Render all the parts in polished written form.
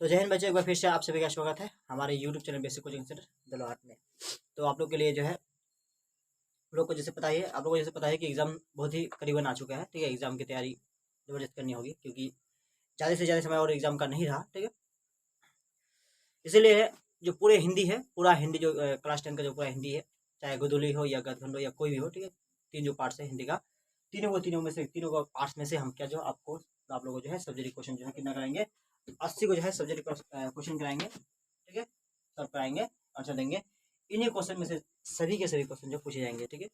तो जय हिंद बच्चों, एक बार फिर से आप सभी का स्वागत है हमारे YouTube channel basic coaching centre Belohat में। तो आप लोग के लिए जो है, आप लोग को जैसे पता ही है, आप लोगों को जैसे पता है कि एग्ज़ाम बहुत ही करीबन आ चुका है। ठीक है, एग्ज़ाम की तैयारी ज़बरदस्त करनी होगी क्योंकि ज़्यादा से ज़्यादा समय और एग्ज़ाम का नहीं रहा। ठीक है, इसीलिए जो पूरे हिंदी है, पूरा हिंदी जो क्लास 10 का जो पूरा हिंदी है, चाहे गोदुली हो या गदखंड हो या कोई भी हो, ठीक है, 3 जो पार्ट्स है हिंदी का, तीनों में से तीनों का पार्ट्स में से हम क्या जो आपको आप लोगों को जो है सब्जेक्ट क्वेश्चन जो है कितना कराएंगे, 80 को जो है सब्जेक्ट क्वेश्चन कराएंगे। ठीक है, सब कराएंगे, आंसर देंगे। इन्हीं क्वेश्चन में से सभी के सभी क्वेश्चन जो पूछे जाएंगे। ठीक है,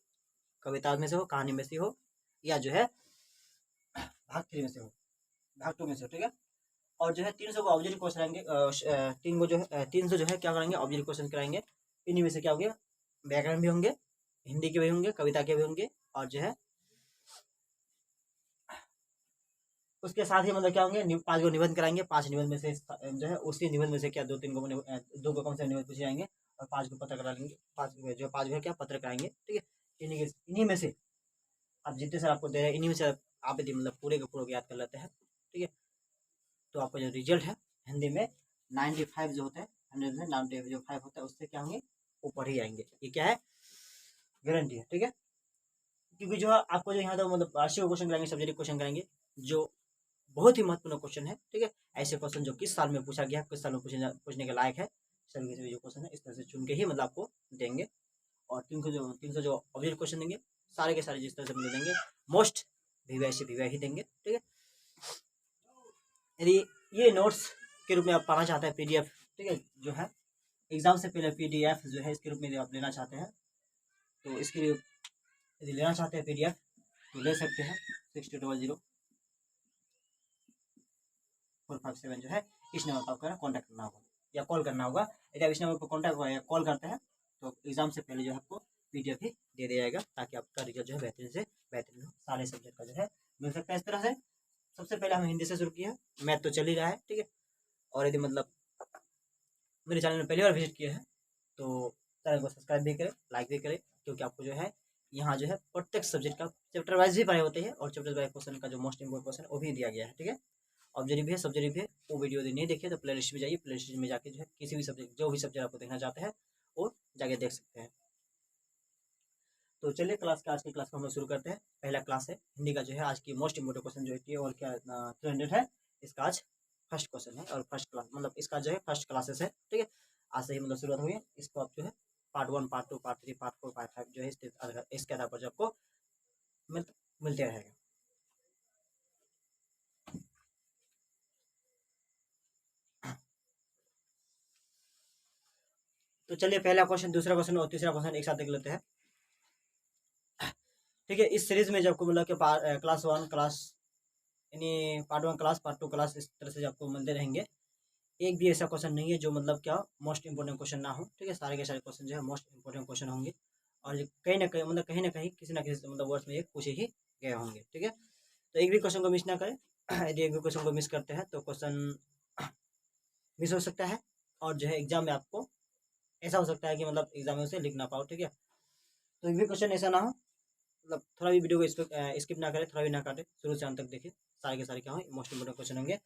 कविता में से हो, कहानी में से हो, या जो है भाग 3 में से हो, भाग 2 में से हो। ठीक है, और जो है 300 को ऑब्जेक्टिव क्वेश्चन आएंगे, 300 जो है क्या करेंगे, ऑब्जेक्टिव क्वेश्चन कराएंगे। इन्हीं में से क्या होंगे, व्याकरण भी होंगे, हिंदी के भी होंगे, कविता के भी होंगे, और जो है उसके साथ ही मतलब क्या होंगे, 5 को निबंध कराएंगे। 5 निबंध में से जो है उसी निबंध में से क्या 2-3 को 2 को कौन सा निबंध पूछे जाएंगे, और 5 को पत्र करा लेंगे। 5 है क्या पत्र कराएंगे। ठीक है, इन्हीं में से आप जितने सर आपको दे रहे हैं, इन्हीं में से आप यदि मतलब पूरे के पूरे याद कर लेते हैं, ठीक है, तो आपका जो रिजल्ट है हिंदी में 95 जो होता है, 100 में 95 जो 5 होता है, उससे क्या होंगे, ऊपर ही आएंगे। ये क्या है, गारंटी है। ठीक है, क्योंकि जो है आपको जो यहाँ तो मतलब 80 क्वेश्चन कराएंगे, सब्जेक्ट क्वेश्चन कराएंगे, जो बहुत ही महत्वपूर्ण क्वेश्चन है। ठीक है, ऐसे क्वेश्चन जो किस साल में पूछा गया, किस साल में पूछने के लायक है, सभी के सभी जो क्वेश्चन है इस तरह से चुन के ही मतलब आपको देंगे। और 300 जो ऑब्जेक्ट क्वेश्चन देंगे, सारे के सारे जिस तरह से मतलब देंगे, मोस्ट वीवाई से वीवाई ही देंगे। ठीक है, यदि ये नोट्स के रूप में आप पाना चाहते हैं, पीडीएफ, ठीक है, जो है एग्जाम से पहले पीडीएफ जो है इसके रूप में आप लेना चाहते हैं, तो इसके लिए यदि लेना चाहते हैं पीडीएफ तो ले सकते हैं। 6200-457 जो है इस नंबर पर आपका कॉन्टैक्ट करना होगा या कॉल करना होगा। यदि आप इस नंबर पर कॉन्टैक्ट या कॉल करते हैं तो एग्जाम से पहले जो है आपको पीडीएफ ही दे दिया जाएगा, ताकि आपका रिजल्ट जो है बेहतरीन से बेहतरीन हो, सारे सब्जेक्ट का जो है मिल सकता है। इस तरह से सबसे पहले हम हिंदी से शुरू किया है, मैथ तो चल ही रहा है। ठीक है, और यदि मतलब मेरे चैनल में पहली बार विजिट किया है तो चैनल को सब्सक्राइब भी करें, लाइक भी करें, क्योंकि आपको जो है यहाँ जो है प्रत्येक सब्जेक्ट का चैप्टर वाइज भी पढ़ाई होती है, और चैप्टर वाइज क्वेश्चन का जो मोस्ट इंपोर्टेंट क्वेश्चन वो भी दिया गया है। ठीक है, ऑब्जेक्टिव है, सब्जेक्टिव है, वो वीडियो यदि नहीं देखिए तो प्ले लिस्ट में जाइए, प्ले लिस्ट में जाके जो है किसी भी सब्जेक्ट, जो भी सब्जेक्ट आपको देखना चाहते हैं वो जाके देख सकते हैं। तो चलिए आज की क्लास को हम लोग शुरू करते हैं। पहला क्लास है हिंदी का, जो है आज की मोस्ट इंपोर्टेंट क्वेश्चन जो है और क्या 300 है, इसका आज फर्स्ट क्वेश्चन है, और फर्स्ट क्लास मतलब इसका जो है फर्स्ट क्लासेस है। ठीक है, आज से ही मतलब शुरुआत हुई है। इसको आप जो है part 1, part 2, part 3, part 4, part 5 जो है इसके आधार पर जो आपको मिलते रहेगा। तो चलिए पहला क्वेश्चन, दूसरा क्वेश्चन और तीसरा क्वेश्चन एक साथ देख लेते हैं। ठीक है, इस सीरीज में जब आपको मतलब कि क्लास 1 क्लास यानी पार्ट 1 क्लास, पार्ट 2 क्लास, इस तरह से आपको मिलते रहेंगे। एक भी ऐसा क्वेश्चन नहीं है जो मतलब क्या मोस्ट इंपोर्टेंट क्वेश्चन ना हो। ठीक है, सारे के सारे क्वेश्चन जो है मोस्ट इंपोर्टेंट क्वेश्चन होंगे, और कहीं ना कहीं मतलब किसी ना किसी मतलब वर्ड्स में ये पूछे ही गए होंगे। ठीक है, तो एक भी क्वेश्चन को मिस ना करें। यदि एक भी क्वेश्चन को मिस करते हैं तो क्वेश्चन मिस हो सकता है, और जो है एग्जाम में आपको ऐसा हो सकता है कि मतलब एग्जाम में उसे लिख ना पाओ। ठीक है, तो एक भी क्वेश्चन ऐसा ना हो, मतलब थोड़ा भी वीडियो को स्किप ना करें, थोड़ा भी ना काटें, शुरू से अंत तक देखिए, सारे के सारे क्या होंगे मोस्ट इंपोर्टेंट क्वेश्चन होंगे।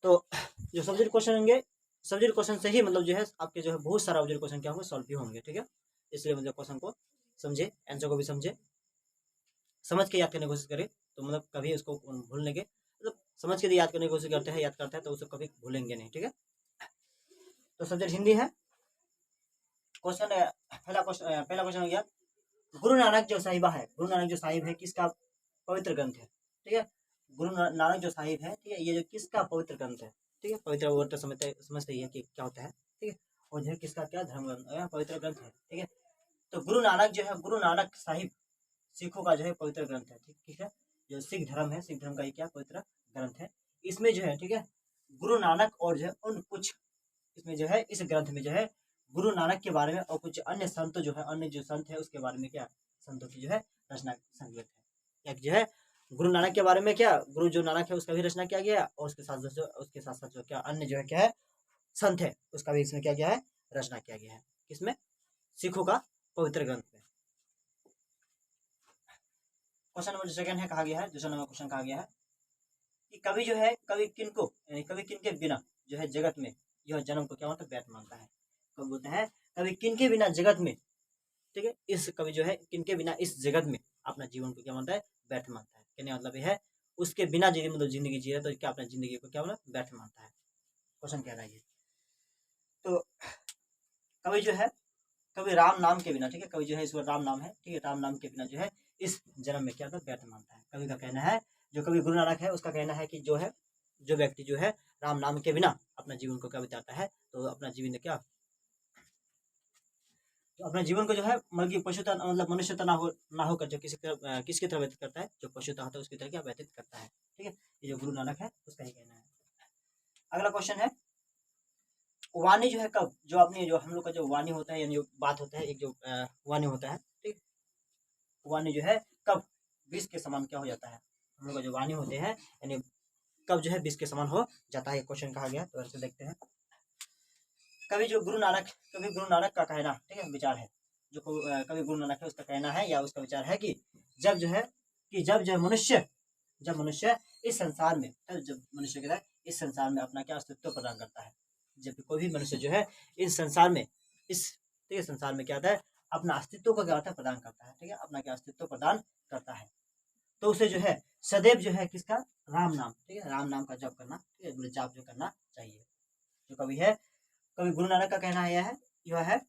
तो जो सब्जेक्ट क्वेश्चन होंगे, सब्जेक्ट क्वेश्चन से ही मतलब जो है आपके जो है बहुत सारा ऑब्जेक्ट क्वेश्चन क्या होंगे, सॉल्व भी होंगे। ठीक है, इसलिए मतलब क्वेश्चन को समझे, आंसर को भी समझे, समझ के याद करने की कोशिश करें, तो मतलब कभी उसको भूलने के मतलब समझ के याद करने की कोशिश करते हैं, याद करते हैं तो उसको कभी भूलेंगे नहीं। ठीक है, तो सब्जेक्ट हिंदी है। क्वेश्चन पहला क्वेश्चन हो गया, गुरु नानक जो साहिबा है, गुरु नानक जो साहिब है किसका पवित्र ग्रंथ है। ठीक है, गुरु नानक जो साहिब है, ठीक है, ये जो किसका पवित्र ग्रंथ है। ठीक है, पवित्र वर्ड तो समझते ही है कि क्या होता है। ठीक है, और जो है किसका क्या धर्म ग्रंथ पवित्र ग्रंथ है। ठीक है, तो गुरु नानक जो है, गुरु नानक साहिब सिखों का जो है पवित्र ग्रंथ है। ठीक है, जो सिख धर्म है, सिख धर्म का ये क्या पवित्र ग्रंथ है। इसमें जो है, ठीक है, गुरु नानक और जो है उन कुछ, इसमें जो है इस ग्रंथ में जो है गुरु नानक के बारे में और कुछ अन्य संत जो है, अन्य जो संत है उसके बारे में क्या संतों की जो है रचना संकलित है। एक जो है गुरु नानक के बारे में क्या, गुरु जो नानक है उसका भी रचना किया गया है, और उसके साथ साथ जो क्या अन्य जो है क्या है संत है उसका भी इसमें क्या गया है, रचना किया गया है। किसमें, सिखों का पवित्र ग्रंथ में। क्वेश्चन नंबर जो सेकंड है कहा गया है, दूसरा नंबर क्वेश्चन कहा गया है कि कवि जो है, कवि किनको, कवि किनके बिना, जो है जगत में यह जन्म को क्या होता है व्यर्थ मानता है। कब बोलता है कभी किनके बिना जगत में, ठीक है, इस कवि जो है किनके बिना इस जगत में अपना जीवन को क्या मानता है व्यर्थ मानता है। कहने मतलब यह है उसके बिना यदि मतलब जिंदगी जी रहा है तो क्या अपना जिंदगी को क्या मतलब व्यर्थ मानता है। क्वेश्चन कह रहा है ये। तो कवि जो है कभी राम नाम के बिना, ठीक है, कवि जो है ईश्वर राम नाम है, ठीक है, राम नाम के बिना जो है इस जन्म में क्या था व्यर्थ मानता है। कवि का कहना है, जो कवि गुरु नानक है उसका कहना है कि जो है जो व्यक्ति जो है राम नाम के बिना अपना जीवन को क्या बिताता है तो अपना जीवन क्या तो अपने जीवन को जो है मतलब पशुता मतलब मनुष्यता ना होकर जो किसकी तरह व्यतीत करता है, जो पशुता होता है उसकी तरह क्या व्यतीत करता है। ठीक है, ये जो गुरु नानक है उसका ही कहना है। अगला क्वेश्चन है वाणी जो है कब, जो अपनी जो हम लोग का जो वाणी होता है यानी जो बात होता है एक जो वाणी होता है, ठीक, वाणी जो है कब विष के समान क्या हो जाता है, हम लोग का जो वाणी होते हैं यानी कब जो है विष के समान हो जाता है, क्वेश्चन कहा गया। तो ऐसे देखते हैं कभी गुरु नानक का कहना, ठीक है, विचार है, जो कभी गुरु नानक है उसका कहना है या उसका विचार है कि जब जो है जब मनुष्य इस संसार में, जब मनुष्य के इस संसार में अपना क्या अस्तित्व प्रदान करता है, जब कोई भी मनुष्य जो है इस संसार में ठीक है संसार में क्या होता है अपना अस्तित्व को क्या होता है प्रदान करता है, ठीक है, अपना क्या अस्तित्व प्रदान करता है, तो उसे जो है सदैव जो है किसका राम नाम, ठीक है, राम नाम का जप करना, ठीक है, जाप जो करना चाहिए। जो कवि है कवि गुरु नानक का कहना यह है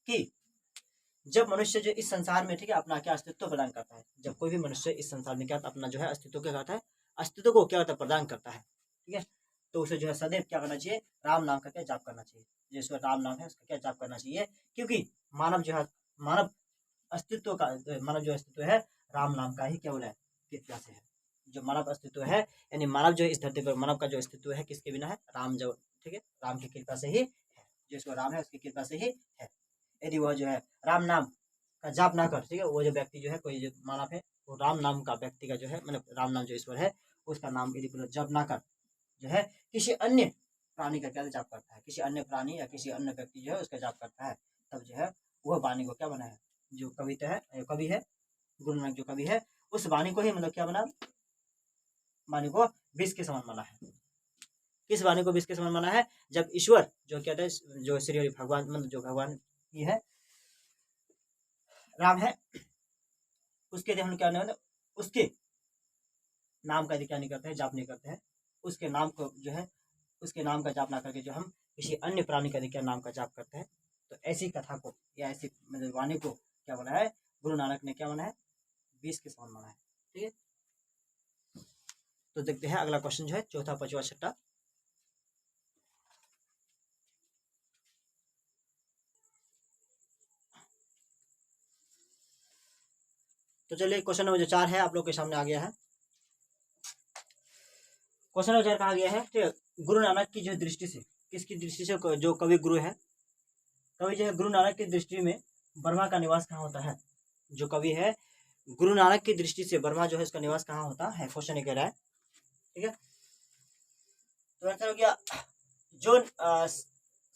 कि जब मनुष्य जो इस संसार में, ठीक है, अपना क्या अस्तित्व प्रदान करता है, जब कोई भी मनुष्य इस संसार में क्या अपना जो है अस्तित्व क्या करता है, अस्तित्व को क्या होता है प्रदान करता है, ठीक है, तो उसे जो है सदैव क्या करना चाहिए राम नाम का क्या जाप करना चाहिए, जिसका राम नाम है उसका क्या जाप करना चाहिए, क्योंकि मानव जो है मानव जो अस्तित्व है राम नाम का ही केवल है कृपया से है। जो मानव अस्तित्व है यानी मानव जो इस धरती पर मानव का जो अस्तित्व है किसके बिना है, राम जो, ठीक है, राम की कृपा से ही है, जिसको राम है उसकी कृपा से ही है। यदि वह जो है राम नाम का जाप ना कर, ठीक है, वो जो व्यक्ति जो है कोई जो मानव है वो राम नाम का व्यक्ति का जो है मतलब राम नाम जो ईश्वर है उसका नाम यदि जप ना कर जो है किसी अन्य प्राणी का क्या जाप करता है, किसी अन्य प्राणी या किसी अन्य व्यक्ति जो है उसका जाप करता है, तब जो है वह वाणी को क्या बना है, जो कविता है कवि है गुरु नानक जो कवि है उस वाणी को ही मतलब क्या बना, वाणी को विष के समान माना है। किस वाणी को विष के समान माना है, जब ईश्वर जो कहते हैं जो श्री हरि भगवान मतलब जो भगवान ही है राम है उसके हम क्या नहीं उसके नाम का क्या नहीं करते हैं जाप नहीं करते हैं, उसके नाम को जो है उसके नाम का जाप ना करके जो हम किसी अन्य प्राणी का क्या नाम का जाप करते हैं, तो ऐसी कथा को या ऐसी मतलब वाणी को क्या बना है गुरु नानक ने क्या बना है विष के समान माना है। ठीक है, तो देखते हैं अगला क्वेश्चन जो है चौथा पांचवा छठा। तो चलिए क्वेश्चन नंबर जो 4 है आप लोग के सामने आ गया है। क्वेश्चन नंबर 4 कहा गया है ठीक है, गुरु नानक की जो दृष्टि से, किसकी दृष्टि से, जो कवि गुरु है कवि जो है गुरु नानक की दृष्टि में ब्रह्मा का निवास कहाँ होता है, जो कवि है गुरु नानक की दृष्टि से ब्रह्मा जो है उसका निवास कहाँ होता है, क्वेश्चन ये कह रहा है। ठीक है, तो आंसर हो गया जो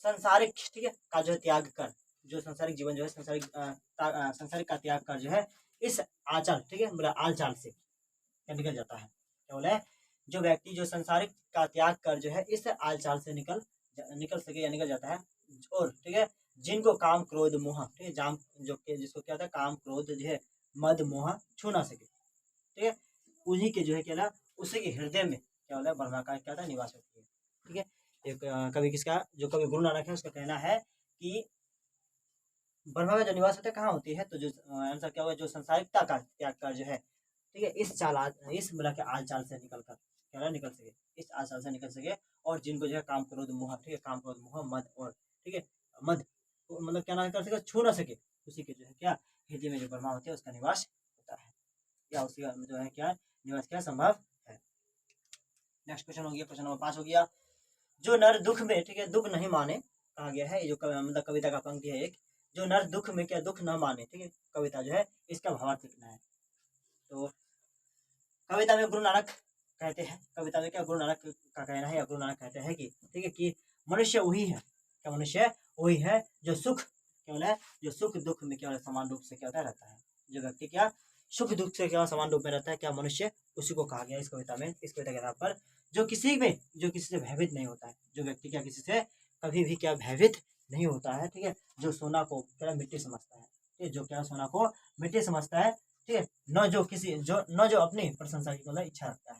संसारिक, ठीक है, का जो त्याग कर, जो संसारिक जीवन जो है संसारिक का त्याग कर जो है इस आचार, ठीक है, मतलब आल चाल से क्या निकल जाता है, क्या बोला है, जो व्यक्ति जो संसारिक का त्याग कर जो है इस आल चाल से निकल सके या निकल जाता है, और ठीक है जिनको काम क्रोध मोह, ठीक है, जाम जो जिसको क्या होता है काम क्रोध जो है मद मोह छू ना सके, ठीक है, उन्हीं के जो है क्या ना उसी के हृदय में क्या होता है ब्रह्मा का क्या था निवास होती है। ठीक है, एक कवि किसका, जो कवि गुरु नानक है उसका कहना है कि ब्रह्मा का जो निवास होता है कहाँ होती है, तो जो आंसर क्या होगा जो संसारिकता का त्याग कर जो है, ठीक है, इस मतलब के आल चाल से निकल कर क्या निकल सके, इस आल चाल से निकल सके, और जिनको जो है काम क्रोध मोह, ठीक है, काम क्रोध मोह मद, और ठीक है मद मतलब क्या ना कर सके छू ना सके, उसी के जो है क्या हृदय में जो ब्रह्मा होते हैं उसका निवास होता है, या उसी का जो है क्या निवास क्या संभव है। नेक्स्ट क्वेश्चन हो गया, क्वेश्चन नंबर 5 हो गया, जो नर दुख में, ठीक है, दुख नहीं माने, कहा गया है, जो मतलब कविता का पंक्ति है एक, जो नर दुख में क्या दुख न माने, ठीक है, कविता जो है इसका भावार्थ लिखना है। तो कविता में गुरु नानक कहते हैं, कविता में क्या गुरु नानक का कहना है या गुरु नानक कहते हैं कि ठीक है कि मनुष्य वही है, क्या मनुष्य वही है जो सुख केवल है, जो सुख दुख में केवल समान रूप से क्या होता रहता है, जो व्यक्ति क्या सुख दुख से क्या समान रूप में रहता है क्या मनुष्य, उसी को कहा गया इस कविता में। इस कविता के आधार पर जो किसी से भयभीत नहीं होता है, जो व्यक्ति क्या किसी से कभी भी क्या भयभीत नहीं होता है, ठीक है, जो सोना को क्या मिट्टी समझता है, ठीक है, जो क्या सोना को मिट्टी समझता है, ठीक है, न जो अपनी प्रशंसा की मतलब इच्छा रखता है,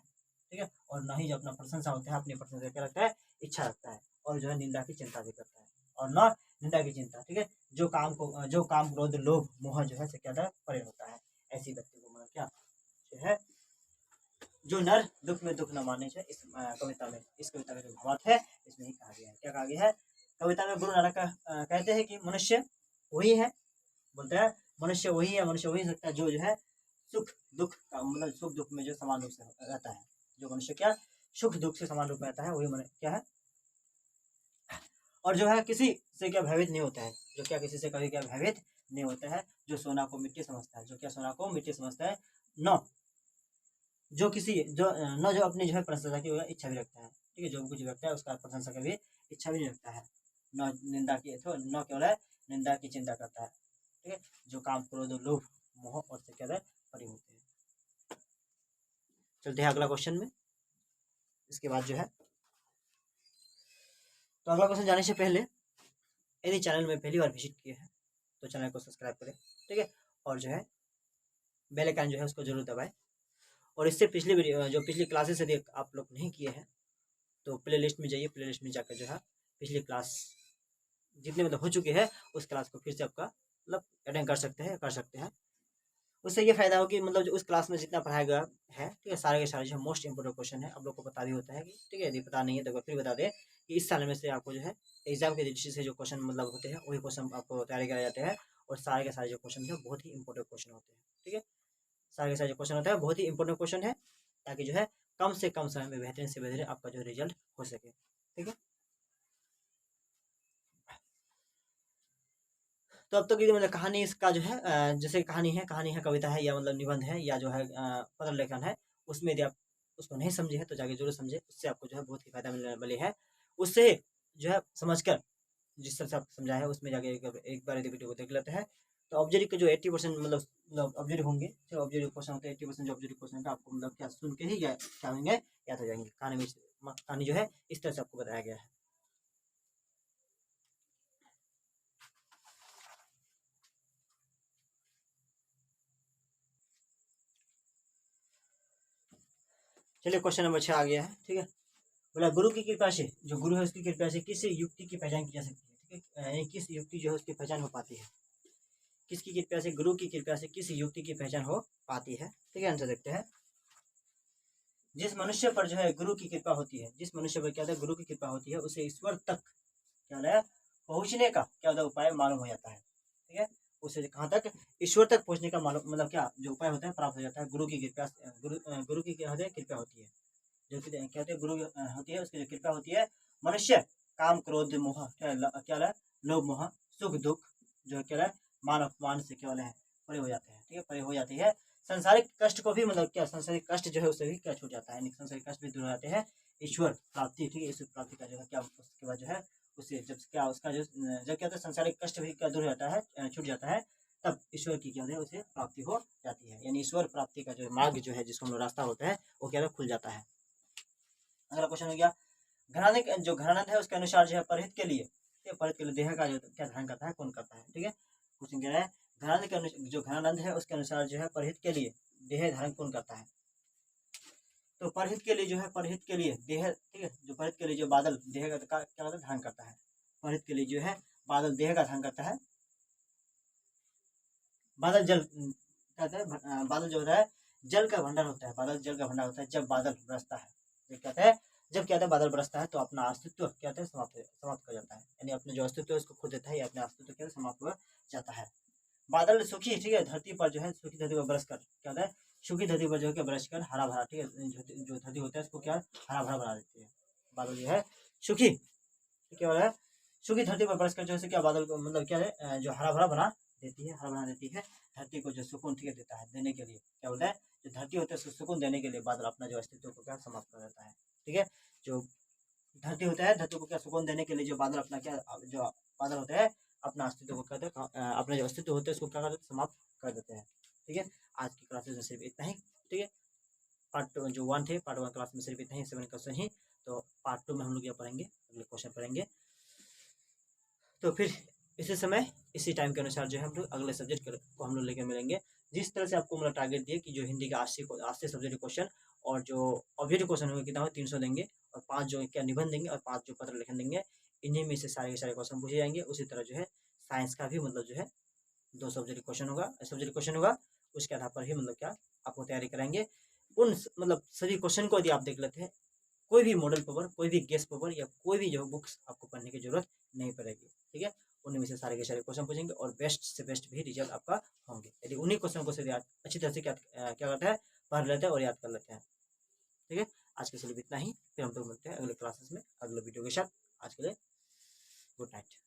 ठीक है, और न ही जो अपना प्रशंसा होता है अपनी प्रशंसा क्या रखता है, इच्छा रखता है, और जो है निंदा की चिंता भी करता है, और न निंदा की चिंता, ठीक है, जो काम क्रोध लोभ मोह जो है से क्या परे होता है, ऐसी व्यक्ति को मतलब क्या जो है, जो नर दुख में दुख न माने चाहिए। इस कविता में, इस कविता का जो भावार्थ है इसमें ही कहा गया है। क्या कहा गया है कविता में? गुरु नानक कहते हैं कि मनुष्य वही है, बोलते हैं मनुष्य वही है, मनुष्य वही सकता है जो है सुख दुख का मतलब सुख दुख में जो समान रूप से रहता है, जो मनुष्य क्या सुख दुख से समान रूप में रहता है वही मनुष्य क्या है, और जो है किसी से क्या भयभीत नहीं होता है, जो क्या किसी से कभी क्या भयभीत नहीं होता है, जो सोना को मिट्टी समझता है, जो क्या सोना को मिट्टी समझता है, न जो किसी जो न जो अपनी जो है प्रशंसा की इच्छा भी रखता है, ठीक है, जो कुछ रखता है उसका प्रशंसा की भी इच्छा भी नहीं रखता है, न निंदा की तो न केवल है निंदा की चिंता करता है, ठीक है, जो काम क्रोध लोभ मोह और से क्या है परे होते हैं। चलते हैं अगला क्वेश्चन में। इसके बाद जो है तो अगला क्वेश्चन जाने से पहले यदि चैनल में पहली बार विजिट किए हैं तो चैनल को सब्सक्राइब करें, ठीक है, और जो है बेल आइकन जो है उसको जरूर दबाएं, और इससे पिछली वीडियो जो पिछली क्लासेस यदि आप लोग नहीं किए हैं तो प्लेलिस्ट में जाइए, प्लेलिस्ट में जाकर जो है पिछली क्लास जितने मतलब हो चुके हैं उस क्लास को फिर से आपका मतलब अटेंड कर सकते हैं। उससे ये फायदा हो कि मतलब जो उस क्लास में जितना पढ़ाया गया है, ठीक है, सारे के सारे जो मोस्ट इंपोर्टेंट क्वेश्चन है आप लोग को पता भी होता है कि, ठीक है, यदि पता नहीं है तो फिर बता दें कि इस साल में से आपको जो है एग्जाम के दृष्टि से जो क्वेश्चन मतलब होते हैं वही क्वेश्चन आपको तैयारी कराए जाते हैं, और सारे के सारे जो क्वेश्चन है बहुत ही इंपॉर्टेंट क्वेश्चन होते हैं, ठीक है, सारे के सारे जो क्वेश्चन होता है बहुत ही इंपॉर्टेंट क्वेश्चन है, ताकि जो है कम से कम समय में बेहतरीन से बेहतरीन आपका जो रिजल्ट हो सके, ठीक है। तो अब तक की मतलब कहानी इसका जो है जैसे कहानी है कविता है या मतलब निबंध है या जो है पत्र लेखन है, उसमें यदि आप उसको नहीं समझे हैं तो जाके जरूर समझे, उससे आपको जो है बहुत ही फायदा मिलने वाली है। उससे जो है समझकर जिस तरह से आप समझा है उसमें जाके एक बार यदि वीडियो को देख लेते हैं तो ऑब्जेक्टिव के जो 80% मतलब ऑब्जेक्टिव होंगे, जो ऑब्जेक्टिव क्वेश्चन होते हैं 80% जो ऑब्जेक्टिव क्वेश्चन का आपको मतलब क्या सुन के ही क्या होंगे याद हो जाएंगे। कहानी जो है इस तरह से आपको बताया गया है। चलिए क्वेश्चन नंबर 6 आ गया है, ठीक है। बोला गुरु की कृपा से, जो गुरु है उसकी कृपा से किस युक्ति की पहचान की जा सकती है, ठीक है, यानी किस युक्ति जो है उसकी पहचान हो पाती है, किसकी कृपा से, गुरु की कृपा से किस युक्ति की पहचान हो पाती है, ठीक है। आंसर देखते हैं। जिस मनुष्य पर जो है गुरु की कृपा होती है, जिस मनुष्य पर क्या होता है गुरु की कृपा होती है उसे ईश्वर तक क्या होता है पहुँचने का क्या होता है उपाय मालूम हो जाता है, ठीक है, उसे कहाँ तक ईश्वर तक पहुँचने का मालूम मतलब क्या जो उपाय होता है प्राप्त हो जाता है गुरु की कृपा गुरु की क्या होती है कृपा होती है, जो क्या होती है गुरु होती है उसकी जो कृपा होती है मनुष्य काम क्रोध मोह क्या है लोभ मोह सुख दुख जो क्या है मान अपमान से क्या है परे हो जाते हैं, ठीक है, परे हो जाती है। संसारिक कष्ट को भी मतलब क्या संसारिक कष्ट जो है उससे भी क्या छूट जाता है, संसारिक कष्ट भी दूर हो जाते हैं। ईश्वर प्राप्ति, ठीक है, ईश्वर प्राप्ति का जो है क्या उसके बाद जो है उसे जब क्या उसका जो जब क्या होता है संसारिक कष्ट भी क्या दूर हो जाता है छूट जाता है, तब ईश्वर की क्या होती है उसे प्राप्ति हो जाती है, यानी ईश्वर प्राप्ति का जो मार्ग जो है जिसको हम लोग रास्ता होता है वो क्या खुल जाता है। अगला क्वेश्चन हो गया घराने जो घरानंद है उसके अनुसार जो है परहित के लिए, परहित के लिए देह का जो क्या धारण करता है कौन करता है, ठीक है। क्वेश्चन कह रहा है घरानंद के जो घरानंद है उसके अनुसार जो है परहित के लिए देह धारण कौन करता है, तो परहित के लिए जो है परहित के लिए देह, ठीक है, जो परहित के लिए जो बादल देह का क्या होता है धारण करता है, परहित के लिए जो है बादल देह का धारण करता है। बादल जल कहते हैं बादल जो होता है जल का भंडार होता है, बादल जल का भंडार होता है जब बादल बरसता है, ये कहते हैं जब क्या होता है बादल बरसता है तो अपना अस्तित्व क्या होता है समाप्त कर जाता है, यानी अपने जो अस्तित्व है उसको खो देता है या अपने अस्तित्व क्या समाप्त हो जाता है। बादल सूखी, ठीक है, धरती पर जो है सूखी धरती पर बरस कर क्या होता है सूखी धरती पर जो है बरस कर हरा भरा, ठीक है, जो धरती होता है उसको क्या हरा भरा बना देती है। बादल जो है सूखी क्या हो रहा है सूखी धरती पर बरस कर जो है क्या बादल को मतलब क्या है जो हरा भरा बना देती है, हरा बना देती है धरती को जो सुकून, ठीक है, देता है देने के लिए क्या बोलता है जो धरती होता है उसको सुकून देने के लिए बादल अपना जो अस्तित्व को क्या समाप्त कर देता है, ठीक है। जो धरती होता है धरती को क्या सुकून देने के लिए जो बादल अपना क्या जो बादल होता है अपना अस्तित्व को कहते हैं अपना जो अस्तित्व होता है उसको क्या करते हैं समाप्त कर देते हैं, ठीक है, आज की क्लासेस में सिर्फ इतना ही। ठीक है, पार्ट जो 1 थे, पार्ट 1 क्लास में सिर्फ इतना ही 7 क्वेश्चन ही। तो पार्ट 2 में हम लोग ये पढ़ेंगे, अगले क्वेश्चन पढ़ेंगे। तो फिर इसी समय इसी टाइम के अनुसार जो है हम लोग अगले सब्जेक्ट को हम लोग लेकर मिलेंगे। जिस तरह से आपको मतलब टारगेट दिए कि जो हिंदी का 80 सब्जेक्ट क्वेश्चन और जो ऑब्जेक्टिव क्वेश्चन होंगे कितना हो 300 देंगे, और 5 जो क्या निबंध देंगे, और 5 जो पत्र लेखन देंगे, इन्हीं में से सारे के सारे क्वेश्चन पूछे जाएंगे। उसी तरह जो है साइंस का भी मतलब जो है 2 सब्जेक्ट क्वेश्चन होगा, उसके आधार पर ही मतलब क्या आपको तैयारी कराएंगे। उन मतलब सभी क्वेश्चन को यदि आप देख लेते हैं, कोई भी मॉडल पेपर, कोई भी गेस्ट पेपर या कोई भी जो बुक्स आपको पढ़ने की जरूरत नहीं पड़ेगी। ठीक है, उनमें से सारे के सारे क्वेश्चन पूछेंगे और बेस्ट से बेस्ट भी रिजल्ट आपका होंगे यदि उन्हीं क्वेश्चन को से अच्छी तरह से क्या करता है, पढ़ लेते हैं और याद कर लेते हैं। ठीक है, आज के लिए इतना ही, फिर हम लोग मिलते हैं अगले क्लासेस में अगले वीडियो के साथ। आज के लिए गुड नाइट।